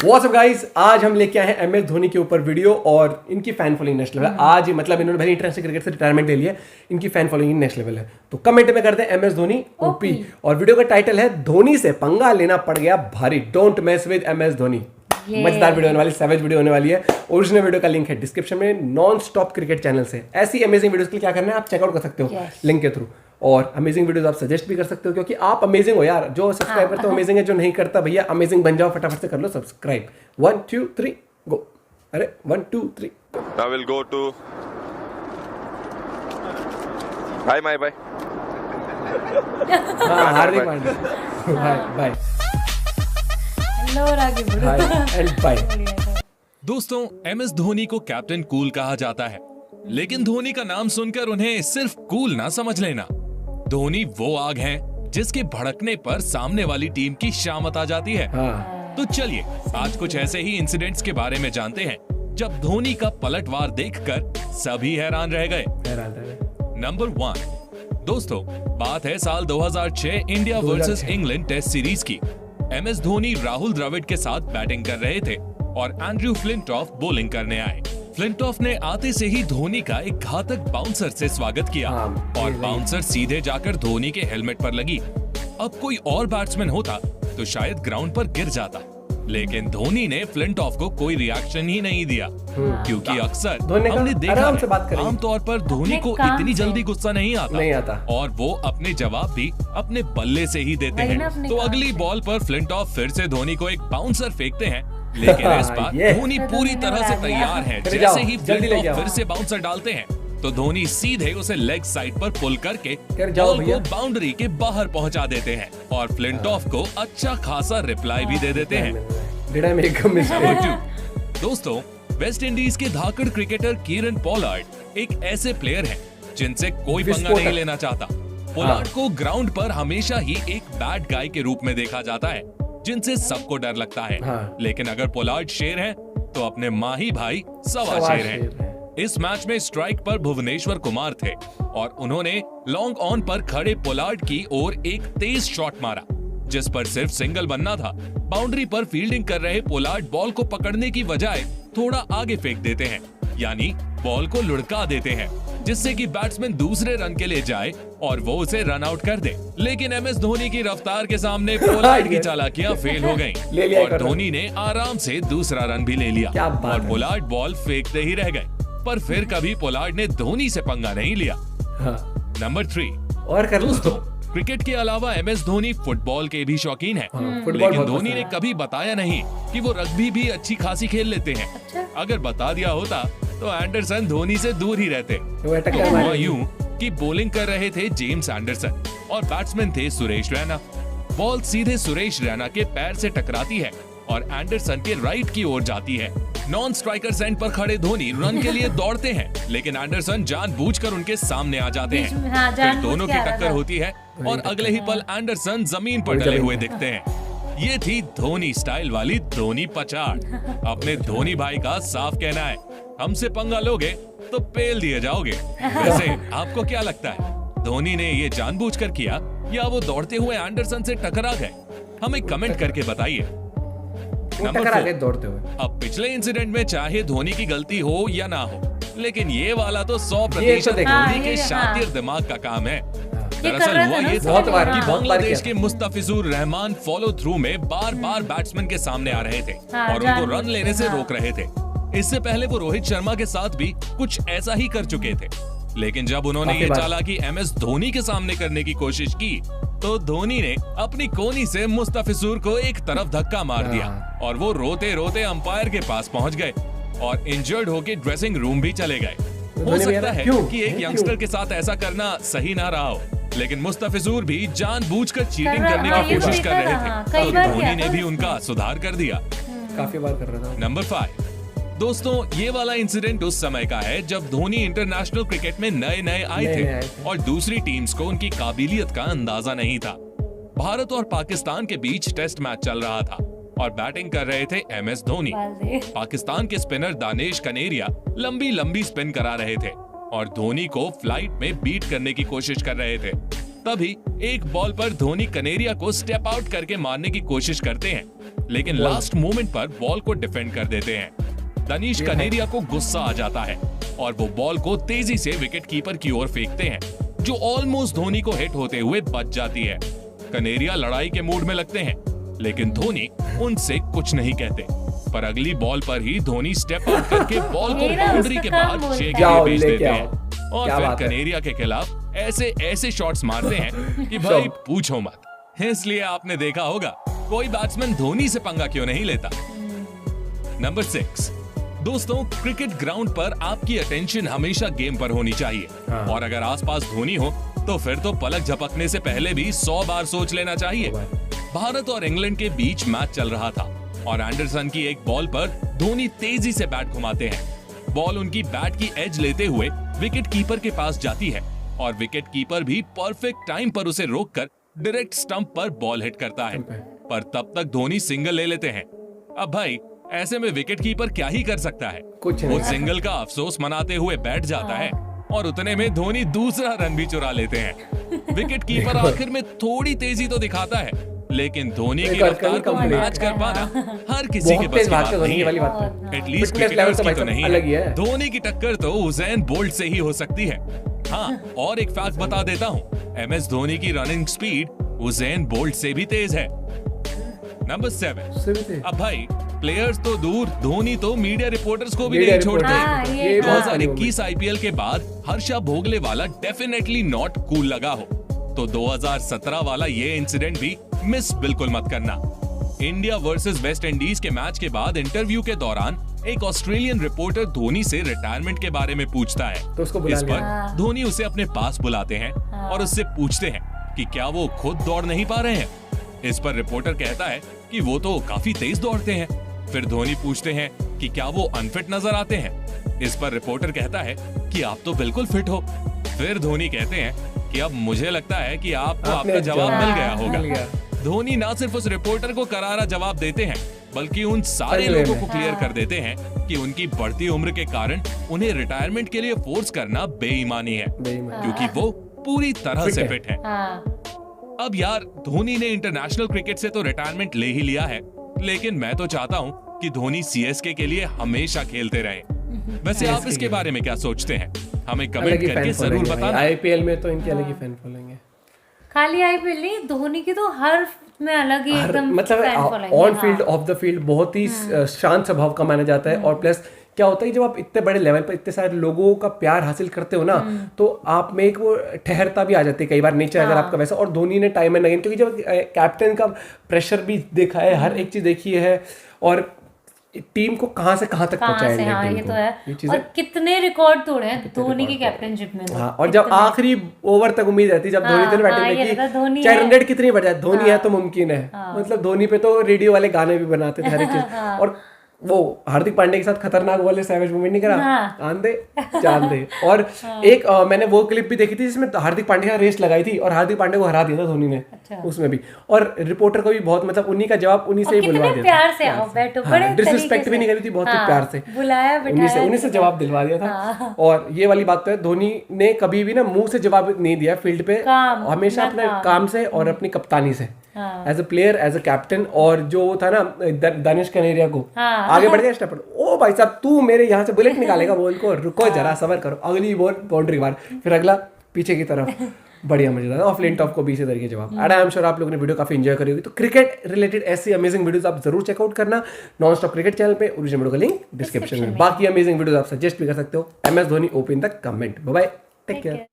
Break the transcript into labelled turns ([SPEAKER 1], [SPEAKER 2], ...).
[SPEAKER 1] What's up guys, आज हम लेके आए हैं MS धोनी के ऊपर वीडियो और इनकी फैन फॉलोइंग नेक्स्ट लेवल है। आज मतलब इन्होंने भले इंटरनेशनल क्रिकेट से रिटायरमेंट ले लिया, इनकी फैन फॉलोइंग नेक्स्ट लेवल है। तो कमेंट में करते हैं MS धोनी ओपी और वीडियो का टाइटल है धोनी से पंगा लेना पड़ गया भारी, don't mess with MS Dhoni. मजेदार वीडियो होने वाली, सैवेज वीडियो होने वाली है। ओरिजिनल वीडियो का लिंक है डिस्क्रिप्शन में, नॉन स्टॉप क्रिकेट चैनल से। ऐसी अमेजिंग वीडियोस के लिए क्या करना है, आप चेकआउट कर सकते हो लिंक के थ्रू। और अमेजिंग वीडियोस आप सजेस्ट भी कर सकते हो, क्योंकि आप अमेजिंग हो यार। जो सब्सक्राइब करते हो अमेजिंग है, जो नहीं करता भैया अमेजिंग बन जाओ, फटाफट से कर लो सब्सक्राइब। 1 2 3 गो। अरे 1 2 3
[SPEAKER 2] I will go to bye.
[SPEAKER 1] हाँ, हार्दिक पांड्या बाय
[SPEAKER 3] हेलो रागी
[SPEAKER 1] एंड बाय।
[SPEAKER 4] दोस्तों, MS धोनी को कैप्टन कूल कहा जाता है, लेकिन धोनी का नाम सुनकर उन्हें सिर्फ कूल ना समझ लेना। धोनी वो आग है जिसके भड़कने पर सामने वाली टीम की शामत आ जाती है। तो चलिए आज कुछ ऐसे ही इंसिडेंट्स के बारे में जानते हैं जब धोनी का पलटवार देखकर सभी हैरान रह गए। नंबर 1, दोस्तों बात है साल 2006 India versus England test series की। MS धोनी राहुल द्रविड़ के साथ बैटिंग कर रहे थे और एंड्रयू फ्लिंटॉफ बॉलिंग करने आए। फ्लिंटॉफ ने आते से ही धोनी का एक घातक बाउंसर से स्वागत किया और बाउंसर सीधे जाकर धोनी के हेलमेट पर लगी। अब कोई और बैट्समैन होता तो शायद ग्राउंड पर गिर जाता, लेकिन धोनी ने फ्लिंटॉफ को कोई रिएक्शन ही नहीं दिया, क्योंकि अक्सर हमने देखा है आमतौर पर धोनी को इतनी जल्दी गुस्सा नहीं आता और वो अपने जवाब भी अपने बल्ले से ही देते हैं। तो अगली बॉल पर फ्लिंटॉफ फिर से धोनी को एक बाउंसर फेंकते हैं, लेकिन इस बार धोनी पूरी तरह से तैयार है। जैसे ही फ्लिंटॉफ फिर से बाउंसर डालते हैं तो धोनी सीधे उसे लेग साइड पर पुल करके बॉल को बाउंड्री के बाहर पहुंचा देते हैं और फ्लिंटॉफ को अच्छा खासा रिप्लाई भी दे देते हैं। नंबर 2, दोस्तों वेस्ट इंडीज के धाकड़ क्रिकेटर कीरन पोलार्ड एक ऐसे प्लेयर हैं जिनसे कोई पंगा नहीं लेना चाहता। पोलार्ड को ग्राउंड पर हमेशा ही एक बैड गाय के रूप में देखा जाता है, जिनसे सबको डर लगता है। लेकिन अगर पोलार्ड शेर है तो अपने माही भाई सवा शेर हैं। इस मैच में स्ट्राइक पर भुवनेश्वर कुमार थे और उन्होंने लॉन्ग ऑन पर खड़े पोलार्ड की ओर एक तेज शॉट मारा, जिस पर सिर्फ सिंगल बनना था। बाउंड्री पर फील्डिंग कर रहे पोलार्ड बॉल को पकड़ने की बजाय थोड़ा आगे फेंक देते हैं, यानी बॉल को लुढ़का देते हैं, जिससे कि बैट्समैन दूसरे रन के लिए जाए और वो उसे रन आउट कर दे। लेकिन MS धोनी की रफ्तार के सामने पोलार्ड की चालाकियां फेल हो गईं और धोनी ने आराम से दूसरा रन भी ले लिया और पोलार्ड बॉल फेंकते ही रह गए। पर फिर कभी पोलार्ड ने धोनी से पंगा नहीं लिया। नंबर 3,
[SPEAKER 1] और कर
[SPEAKER 4] दोस्तों क्रिकेट के अलावा MS धोनी फुटबॉल के भी शौकीन हैं, लेकिन धोनी ने कभी बताया नहीं कि वो रग्बी भी अच्छी खासी खेल लेते हैं। अगर बता दिया होता तो एंडरसन धोनी से दूर ही रहते। हुआ यूं कि बॉलिंग कर रहे थे जेम्स एंडरसन और बैट्समैन थे सुरेश रैना। बॉल सीधे सुरेश रैना के पैर से टकराती है और एंडरसन के राइट की ओर जाती है। नॉन स्ट्राइकर एंड पर खड़े धोनी रन के लिए दौड़ते हैं, लेकिन एंडरसन जानबूझकर उनके सामने आ जाते हैं। फिर दोनों की टक्कर होती है और अगले ही पल एंडरसन जमीन पर डले हुए दिखते हैं। ये थी धोनी स्टाइल वाली धोनी पछाड़। अपने धोनी भाई का साफ कहना है, हमसे पंगा लोगे तो पेल दिए जाओगे। वैसे आपको क्या लगता है, धोनी ने ये जानबूझकर किया या वो दौड़ते हुए एंडरसन से टकरा गए? हमें कमेंट करके बताइए। नंबर 4,
[SPEAKER 1] दौड़ते हुए।
[SPEAKER 4] अब पिछले इंसिडेंट में चाहे धोनी की गलती हो या ना हो, लेकिन ये वाला तो 100% धोनी के शातिर दिमाग का काम है। दरअसल हुआ ये था कि बांग्लादेश के मुस्तफिजुर रहमान फॉलो थ्रू में बार बार बैट्समैन के सामने आ रहे थे और उनको रन लेने से रोक रहे थे। इससे पहले वो रोहित शर्मा के साथ भी कुछ ऐसा ही कर चुके थे, लेकिन जब उन्होंने ये चालाकी MS धोनी के सामने करने की कोशिश की तो धोनी ने अपनी कोहनी से मुस्तफिजुर को एक तरफ धक्का मार दिया और वो रोते रोते अंपायर के पास पहुंच गए और इंजर्ड होकर ड्रेसिंग रूम भी चले गए। हो सकता है कि एक यंगस्टर के साथ ऐसा करना सही ना रहा हो, लेकिन मुस्तफिजुर भी जानबूझकर चीटिंग करने की कोशिश कर रहे थे, तो धोनी ने भी उनका सुधार कर दिया।
[SPEAKER 1] काफी बार कर रहा था।
[SPEAKER 4] नंबर 5, दोस्तों ये वाला इंसिडेंट उस समय का है जब धोनी इंटरनेशनल क्रिकेट में नए आए थे और दूसरी टीम्स को उनकी काबिलियत का अंदाजा नहीं था। भारत और पाकिस्तान के बीच टेस्ट मैच चल रहा था और बैटिंग कर रहे थे MS धोनी। पाकिस्तान के स्पिनर दानिश कनेरिया लंबी स्पिन करा रहे थे और धोनी को फ्लाइट में बीट करने की कोशिश कर रहे थे। तभी एक बॉल पर धोनी कनेरिया को स्टेप आउट करके मारने की कोशिश करते हैं, लेकिन लास्ट मोमेंट पर बॉल को डिफेंड कर देते हैं। दनीश कनेरिया को गुस्सा आ जाता है और वो बॉल को तेजी से विकेट कीपर की ओर फेंकते हैं, जो ऑलमोस्ट धोनी को हिट होते हुए बच जाती है। कनेरिया लड़ाई के मूड में लगते हैं, लेकिन धोनी उनसे कुछ नहीं कहते। पर अगली बॉल पर ही धोनी स्टेप आउट करके बॉल को बाउंड्री के बाहर छह के लिए भेज देते हैं और फिर कनेरिया के खिलाफ ऐसे शॉट्स मारते हैं कि भाई पूछो मत। इसलिए आपने देखा होगा कोई बैट्समैन धोनी से पंगा क्यों नहीं लेता। नंबर 6, दोस्तों क्रिकेट ग्राउंड पर आपकी अटेंशन हमेशा गेम पर होनी चाहिए और अगर आसपास धोनी हो तो फिर तो पलक झपकने से पहले भी 100 बार सोच लेना चाहिए। भारत और इंग्लैंड के बीच मैच चल रहा था और एंडरसन की एक बॉल पर धोनी तेजी से बैट घुमाते हैं। बॉल उनकी बैट की एज लेते हुए विकेट कीपर के पास जाती है और विकेट कीपर भी परफेक्ट टाइम पर उसे रोककर डायरेक्ट स्टंप पर बॉल हिट करता है, पर तब तक धोनी सिंगल ले लेते हैं। अब भाई ऐसे में विकेट कीपर क्या ही कर सकता है, वो सिंगल का अफसोस मनाते हुए बैठ जाता है और उतने में धोनी दूसरा रन भी चुरा लेते हैं। विकेट कीपर आखिर में थोड़ी तेजी तो दिखाता है, लेकिन धोनी की रफ्तार को मैच कर पाना हर किसी के बस की बात नहीं है। एटलीस्ट क्रिकेटर्स की तो नहीं है, धोनी की टक्कर तो उज़ैन बोल्ट से ही हो सकती है। हाँ, और एक फैक्ट बता देता हूँ, MS धोनी की रनिंग स्पीड उज़ैन बोल्ट से भी तेज है। नंबर 7, अब भाई प्लेयर्स तो दूर, धोनी तो मीडिया रिपोर्टर्स को भी नहीं छोड़ते। 2021 IPL के बाद हर्षा भोगले वाला डेफिनेटली नॉट कूल लगा हो तो 2017 वाला ये इंसिडेंट भी मिस बिल्कुल मत करना। इंडिया वर्सेस वेस्ट इंडीज के मैच के बाद इंटरव्यू के दौरान एक ऑस्ट्रेलियन रिपोर्टर धोनी से रिटायरमेंट के बारे में पूछता है तो इस पर धोनी उसे अपने पास बुलाते हैं और उससे पूछते हैं कि क्या वो खुद दौड़ नहीं पा रहे हैं। इस पर रिपोर्टर कहता है कि वो तो काफी तेज दौड़ते हैं। फिर धोनी पूछते हैं कि क्या वो अनफिट नजर आते हैं। इस पर रिपोर्टर कहता है कि आप तो बिल्कुल फिट हो। फिर धोनी कहते हैं कि अब मुझे लगता है कि आपको आपका जवाब मिल गया होगा। धोनी ना सिर्फ उस रिपोर्टर को करारा जवाब देते हैं बल्कि उन सारे लोगों को क्लियर कर देते हैं कि उनकी बढ़ती उम्र के कारण उन्हें रिटायरमेंट के लिए फोर्स करना बेईमानी है, क्योंकि वो पूरी तरह से फिट हैं। अब यार धोनी ने इंटरनेशनल क्रिकेट से तो रिटायरमेंट ले ही लिया है, लेकिन मैं तो चाहता हूँ कि धोनी CSK के लिए हमेशा खेलते रहें। वैसे आप इसके बारे में क्या सोचते हैं, हमें कमेंट करके जरूर बताना।
[SPEAKER 1] IPL में तो इनकी अलग ही फैन फॉलोइंग है।
[SPEAKER 3] खाली IPL नहीं, धोनी की तो हर में अलग ही एकदम
[SPEAKER 1] मतलब on field of the field बहुत ही शांत स्वभाव का माना जाता है। और प्लस क्या होता है जब आप इतने बड़े लेवल पर इतने सारे लोगों का प्यार हासिल करते हो ना तो आप में एक वो ठहरता भी आ जाती है कई बार नेचर अगर आपका वैसा। और धोनी ने टाइम एंड अगेन, क्योंकि जब कैप्टन का प्रेशर भी देखा है, हर एक चीज देखी है और टीम को कहां से कहां तक पहुंचाया है,
[SPEAKER 3] ये तो है। और कितने रिकॉर्ड तोड़े हैं धोनी की कैप्टनशिप में।
[SPEAKER 1] हाँ, और जब आखिरी ओवर तक उम्मीद रहती है, जब धोनी तो बैटिंग में चाहे रन रेट कितनी बढ़ जाए, धोनी है तो मुमकिन है। मतलब धोनी पे तो रेडियो वाले गाने भी बनाते थे हर एक चीज। और वो हार्दिक पांड्या के साथ खतरनाक वाले सैवेज मूवमेंट नहीं करा, आंधे जान दे। और एक मैंने वो क्लिप भी देखी थी जिसमें हार्दिक पांड्या का रेस लगाई थी और हार्दिक पांड्या को हरा दिया था धोनी ने उसमें भी। और रिपोर्टर को भी बहुत मतलब उन्हीं का जवाब उन्हीं से ही बुलवा दिया,
[SPEAKER 3] प्यार से आओ बैठो, बड़े
[SPEAKER 1] डिसरिस्पेक्ट भी नहीं करी थी, बहुत ही प्यार से
[SPEAKER 3] बुलाया,
[SPEAKER 1] उन्हीं से जवाब दिलवा दिया था। और ये वाली बात तो है, धोनी ने कभी भी ना मुंह से जवाब नहीं दिया फील्ड पे, हमेशा अपने काम से और अपनी कप्तानी से as a player, as a captain. और जो था ना दानिश कनेरिया को आगे बढ़ गया स्टेप, ओ भाई साहब तू मेरे यहाँ से बुलेट निकालेगा, बॉल को रुको जरा सबर करो, अगली बॉल बाउंड्री मार, फिर अगला पीछे की तरफ। बढ़िया मजेदार। और फ्लिंट ऑफ को भी इसी तरीके जवाब। एंड आई एम श्योर आप लोगों ने वीडियो काफी एंजॉय करी होगी। तो क्रिकेट रिलेटेड ऐसी अमेजिंग वीडियोस आप जरूर चेकआउट करना नॉन स्टॉप क्रिकेट चैनल पे, ओरिजिनल वीडियो का लिंक डिस्क्रिप्शन में। बाकी अमेजिंग वीडियोस आप सजेस्ट भी कर सकते हो MS Dhoni OP in the comment. Bye bye, take care.